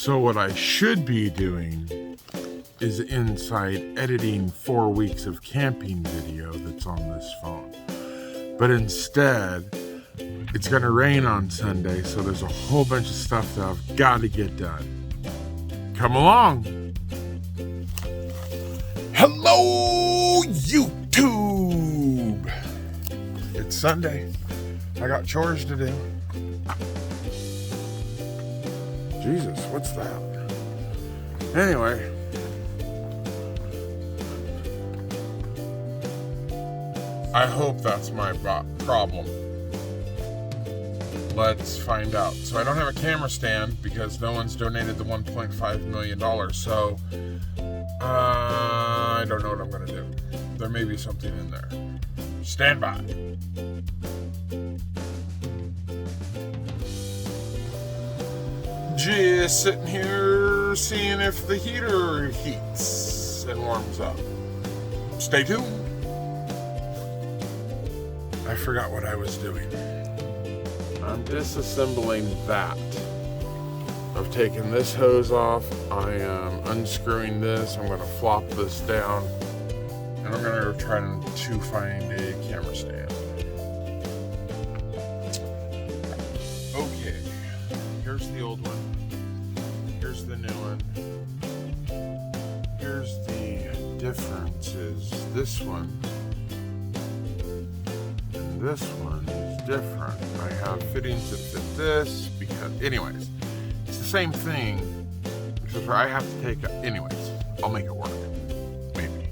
So what I should be doing is inside editing 4 weeks of camping video that's on this phone. But instead, it's gonna rain on Sunday, so there's a whole bunch of stuff that I've got to get done. Come along. Hello, YouTube. It's Sunday. I got chores to do. Jesus, what's that? Anyway. I hope that's my problem. Let's find out. So I don't have a camera stand because no one's donated the $1.5 million. So I don't know what I'm going to do. There may be something in there. Stand by. Just sitting here seeing if the heater heats and warms up. Stay tuned. I forgot what I was doing. I'm disassembling that. I've taken this hose off. I am unscrewing this. I'm going to flop this down. And I'm going to try to find a camera stand. Okay. Here's the old one. Here's the new one. Here's the differences. This one and this one is different. I have fittings that fit this because, anyways, it's the same thing, except for I have to take, anyways, I'll make it work. Maybe.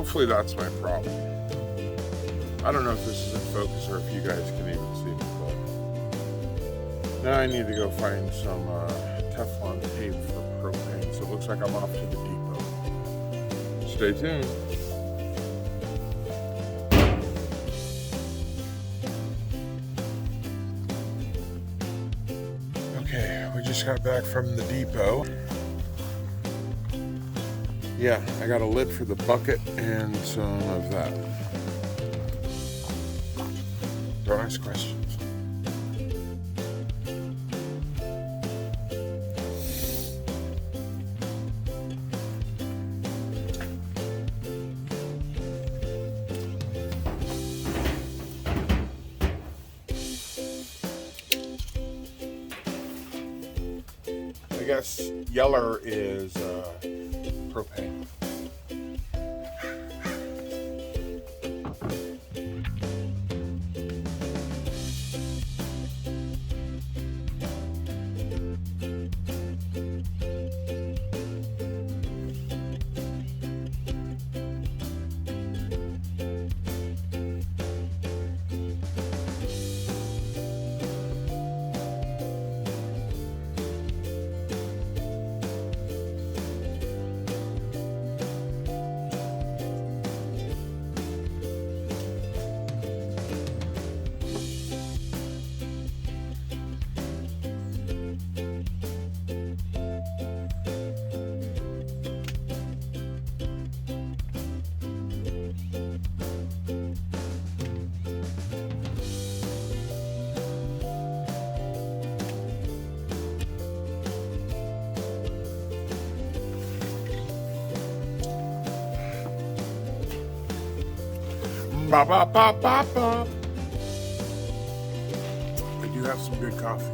Hopefully that's my problem. I don't know if this is in focus or if you guys can even see me, but now I need to go find some Teflon tape for propane. So it looks like I'm off to the depot. Stay tuned. Okay, we just got back from the depot. Yeah, I got a lid for the bucket and some of that. Don't ask questions. I guess yeller is propane. Ba ba ba ba ba. I do have some good coffee.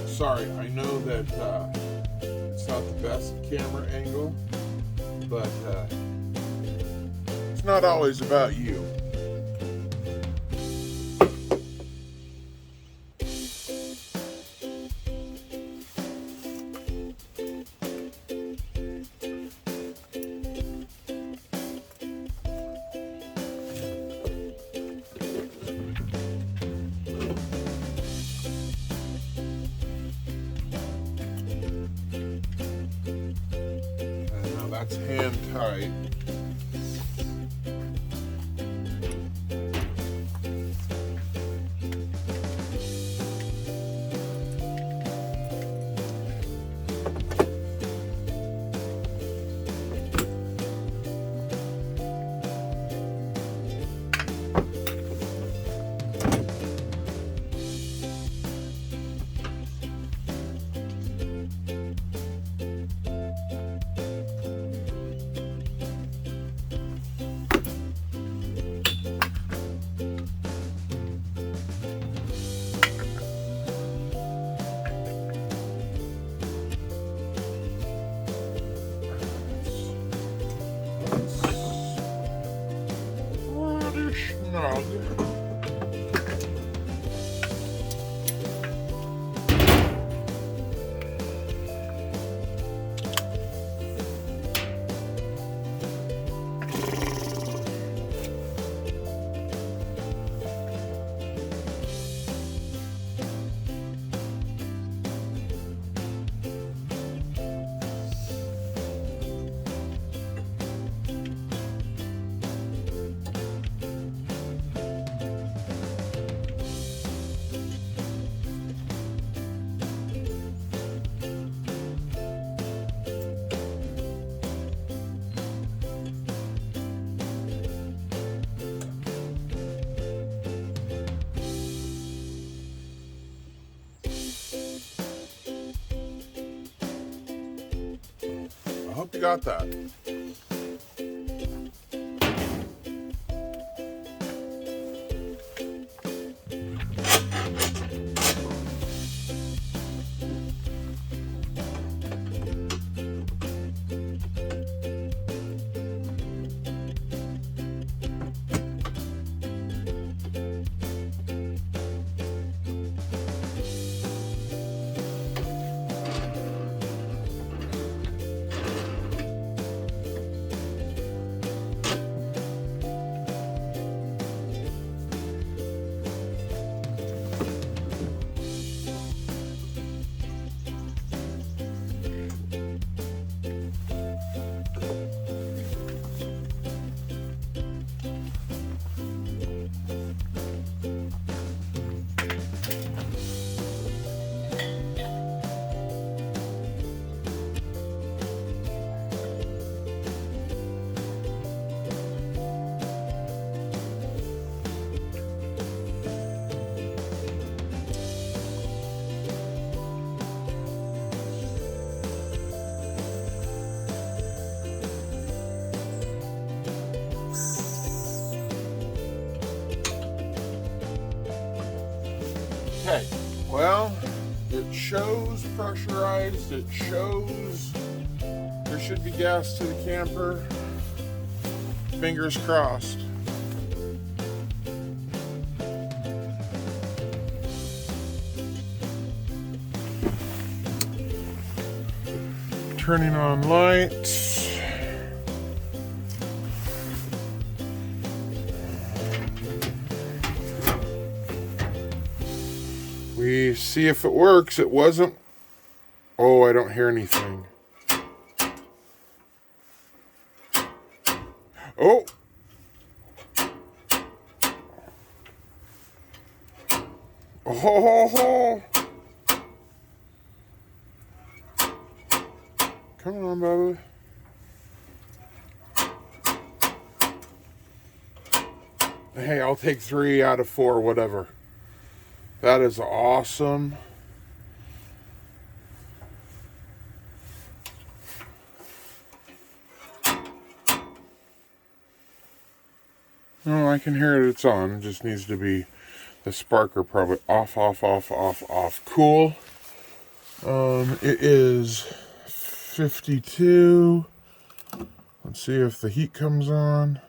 Sorry, I know that it's not the best camera angle, but it's not always about you. That's hand tight. Snug. I hope you got that. Okay, well, it shows pressurized, it shows there should be gas to the camper. Fingers crossed. Turning on lights. We see if it works. It wasn't. Oh, I don't hear anything. Oh. Oh. Come on, Bubba. Hey, I'll take 3 out of 4, whatever. That is awesome. No, I can hear it. It's on. It just needs to be the sparker probably off. Cool. It is 52. Let's see if the heat comes on.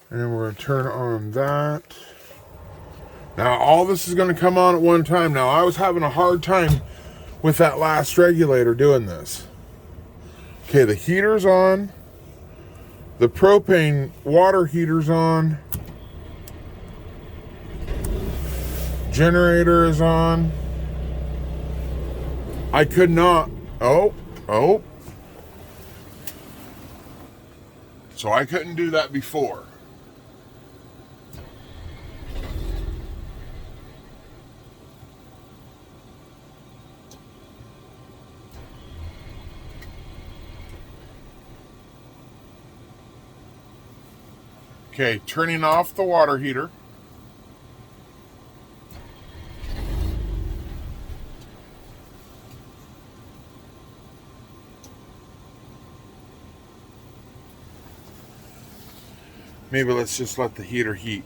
And we're going to turn on that. Now, all this is going to come on at one time. Now, I was having a hard time with that last regulator doing this. Okay, the heater's on. The propane water heater's on. Generator is on. I could not. Oh. So I couldn't do that before. Okay, turning off the water heater. Maybe let's just let the heater heat.